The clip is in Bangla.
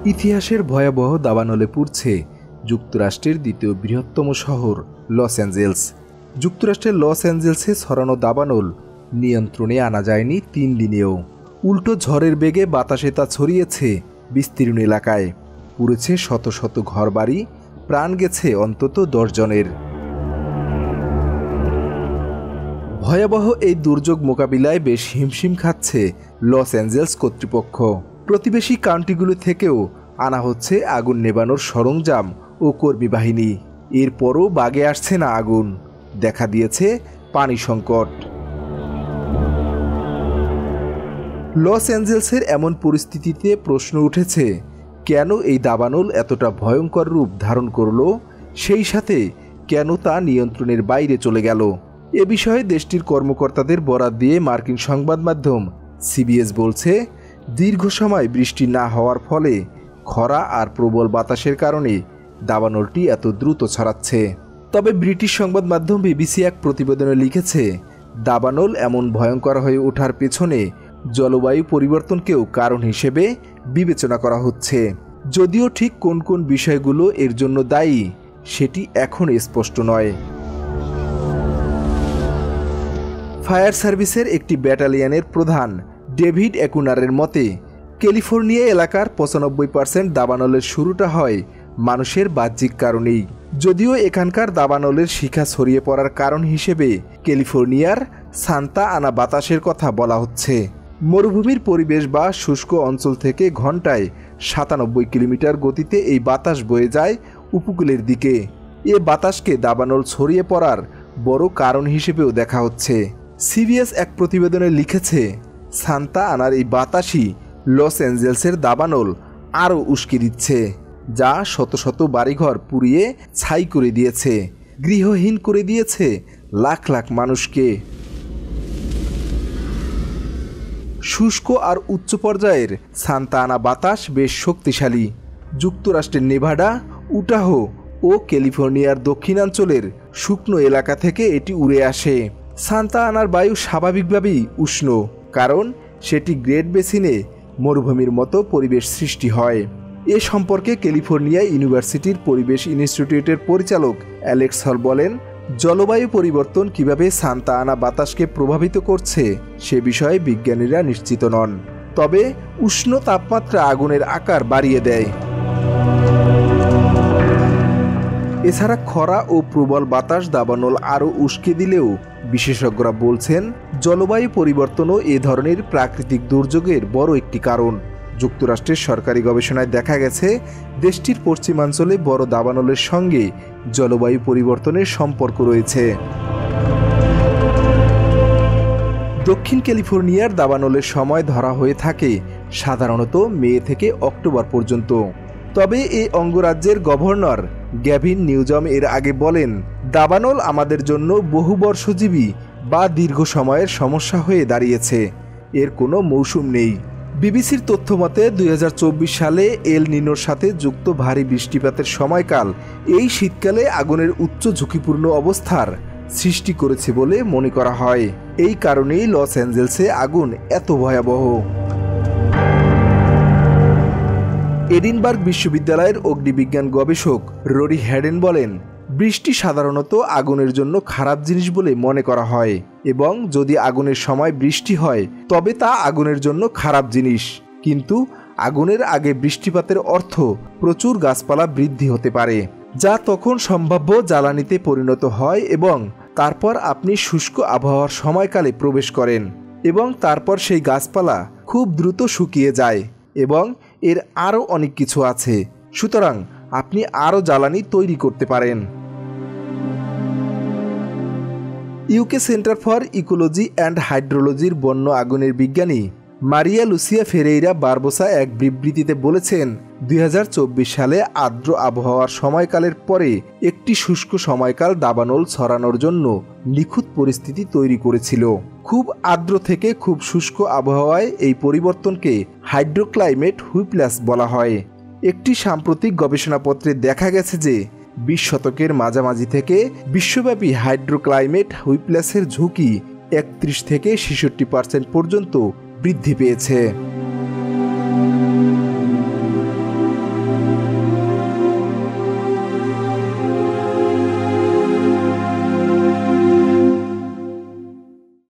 ইতিহাসের ভয়াবহ দাবানলে পুড়ছে যুক্তরাষ্ট্রের দ্বিতীয় বৃহত্তম শহর লস অ্যাঞ্জেলস। যুক্তরাষ্ট্রের লস অ্যাঞ্জেলসে ছড়ানো দাবানল নিয়ন্ত্রণে আনা যায়নি 3 দিনেও। উল্টো ঝড়ের বেগে বাতাসে তা ছড়িয়েছে বিস্তীর্ণ এলাকায়। পুড়েছে শত শত ঘরবাড়ি, প্রাণ গেছে অন্তত 10 জনের। ভয়াবহ এই দুর্যোগ মোকাবিলায় বেশ হিমশিম খাচ্ছে লস অ্যাঞ্জেলস কর্তৃপক্ষ। প্রতিবেশী কাউন্টিগুলো থেকেও আনা হচ্ছে আগুন নেভানোর সরঞ্জাম ও কর্মী বাহিনী। এরপরও বাগে আসছে না আগুন, দেখা দিয়েছে পানি সংকট। লস অ্যাঞ্জেলসের এমন পরিস্থিতিতে প্রশ্ন উঠেছে, কেন এই দাবানল এতটা ভয়ঙ্কর রূপ ধারণ করল, সেই সাথে কেন তা নিয়ন্ত্রণের বাইরে চলে গেল। এ বিষয়ে দেশটির কর্মকর্তাদের বরাত দিয়ে মার্কিন সংবাদ মাধ্যম সিবিএস বলছে, দীর্ঘ সময় বৃষ্টি না হওয়ার ফলে খরা আর প্রবল বাতাসের কারণে দাবানলটি এত দ্রুত ছড়াচ্ছে। তবে ব্রিটিশ সংবাদ মাধ্যম বিবিসি এক প্রতিবেদনে লিখেছে, দাবানল এমন ভয়ঙ্কর হয়ে ওঠার পেছনে জলবায়ু পরিবর্তনকেও কারণ হিসেবে বিবেচনা করা হচ্ছে। যদিও ঠিক কোন কোন বিষয়গুলো এর জন্য দায়ী সেটি এখন স্পষ্ট নয়। ফায়ার সার্ভিসের একটি ব্যাটালিয়নের প্রধান ডেভিড একুনারের মতে, ক্যালিফোর্নিয়া এলাকার 95% দাবানলের শুরুটা হয় মানুষের বাহ্যিক কারণেই। যদিও এখানকার দাবানলের শিখা ছড়িয়ে পড়ার কারণ হিসেবে ক্যালিফোর্নিয়ার সান্তা আনা বাতাসের কথা বলা হচ্ছে। মরুভূমির পরিবেশ বা শুষ্ক অঞ্চল থেকে ঘন্টায় 97 কিলোমিটার গতিতে এই বাতাস বয়ে যায় উপকূলের দিকে। এ বাতাসকে দাবানল ছড়িয়ে পড়ার বড় কারণ হিসেবেও দেখা হচ্ছে। সিবিএস এক প্রতিবেদনে লিখেছে, সান্তা আনার এই বাতাসই লস অ্যাঞ্জেলসের দাবানল আরও উস্কে দিচ্ছে, যা শত শত বাড়িঘর পুড়িয়ে ছাই করে দিয়েছে, গৃহহীন করে দিয়েছে লাখ লাখ মানুষকে। শুষ্ক আর উচ্চ পর্যায়ের সান্তা আনা বাতাস বেশ শক্তিশালী। যুক্তরাষ্ট্রের নেভাডা, উটাহো ও ক্যালিফোর্নিয়ার দক্ষিণাঞ্চলের শুকনো এলাকা থেকে এটি উড়ে আসে। সান্তা আনার বায়ু স্বাভাবিকভাবেই উষ্ণ, কারণ সেটি গ্রেট বেসিনে মরুভূমির মতো পরিবেশ সৃষ্টি হয়। এ সম্পর্কে ক্যালিফোর্নিয়া ইউনিভার্সিটির পরিবেশ ইনস্টিটিউটের পরিচালক অ্যালেক্স হল বলেন, জলবায়ু পরিবর্তন কিভাবে সান্তা আনা বাতাসকে প্রভাবিত করছে সে বিষয়ে বিজ্ঞানীরা নিশ্চিত নন, তবে উষ্ণ তাপমাত্রা আগুনের আকার বাড়িয়ে দেয়। এছাড়া খরা ও প্রবল বাতাস দাবানল আরও উস্কে দিলেও বিশেষজ্ঞরা বলছেন, জলবায়ু পরিবর্তনও এ ধরনের প্রাকৃতিক দুর্যোগের বড় একটি কারণ। যুক্তরাষ্ট্রের সরকারি গবেষণায় দেখা গেছে, দেশটির পশ্চিমাঞ্চলে বড় দাবানলের সঙ্গে জলবায়ু পরিবর্তনের সম্পর্ক রয়েছে। দক্ষিণ ক্যালিফোর্নিয়ার দাবানলের সময় ধরা হয়ে থাকে সাধারণত মে থেকে অক্টোবর পর্যন্ত। তবে এই অঙ্গরাজ্যের গভর্নর গ্যাভিন নিউজম এর আগে বলেন, দাবানল আমাদের জন্য বহুবর্ষজীবী বা দীর্ঘ সময়ের সমস্যা হয়ে দাঁড়িয়েছে, এর কোনো মৌসুম নেই। বিবিসির তথ্য মতে 2024 সালে এল নিনোর সাথে যুক্ত ভারী বৃষ্টিপাতের সময়কাল এই শীতকালে আগুনের উচ্চ ঝুঁকিপূর্ণ অবস্থার সৃষ্টি করেছে বলে মনে করা হয়। এই কারণেই লস অ্যাঞ্জেলসে আগুন এত ভয়াবহ। এডিনবার্গ বিশ্ববিদ্যালয়ের অগ্নিবিজ্ঞান গবেষক রোরি হ্যাডেন বলেন, বৃষ্টি সাধারণত আগুনের জন্য খারাপ জিনিস বলে মনে করা হয়, এবং যদি আগুনের সময় বৃষ্টি হয় তবে তা আগুনের জন্য খারাপ জিনিস। কিন্তু আগুনের আগে বৃষ্টিপাতের অর্থ প্রচুর গাছপালা বৃদ্ধি হতে পারে, যা তখন সম্ভাব্য জ্বালানিতে পরিণত হয়, এবং তারপর আপনি শুষ্ক আবহাওয়ার সময়কালে প্রবেশ করেন, এবং তারপর সেই গাছপালা খুব দ্রুত শুকিয়ে যায়, এবং এর আরও অনেক কিছু আছে। সুতরাং আপনি আরও জ্বালানি তৈরি করতে পারেন। UK centre for ecology and হাইড্রোলজির বন্য আগুনের বিজ্ঞানী মারিয়া লুসিয়া ফেরেইরা বারবোসা এক বিবৃতিতে বলেছেন, 2024 সালে আর্দ্র আবহাওয়ার সময়কালের পরে একটি শুষ্ক সময়কাল দাবানল ছড়ানোর জন্য নিখুঁত পরিস্থিতি তৈরি করেছিল। খুব আর্দ্র থেকে খুব শুষ্ক আবহাওয়ায় এই পরিবর্তনকে হাইড্রোক্লাইমেট হুইপ্লাস বলা হয়। একটি সাম্প্রতিক গবেষণাপত্রে দেখা গেছে যে 20 শতকের মাঝামাঝি থেকে বিশ্বব্যাপী হাইড্রোক্লাইমেট হুইপ্লাসের ঝুঁকি 31 থেকে 66% পর্যন্ত বৃদ্ধি পেয়েছে।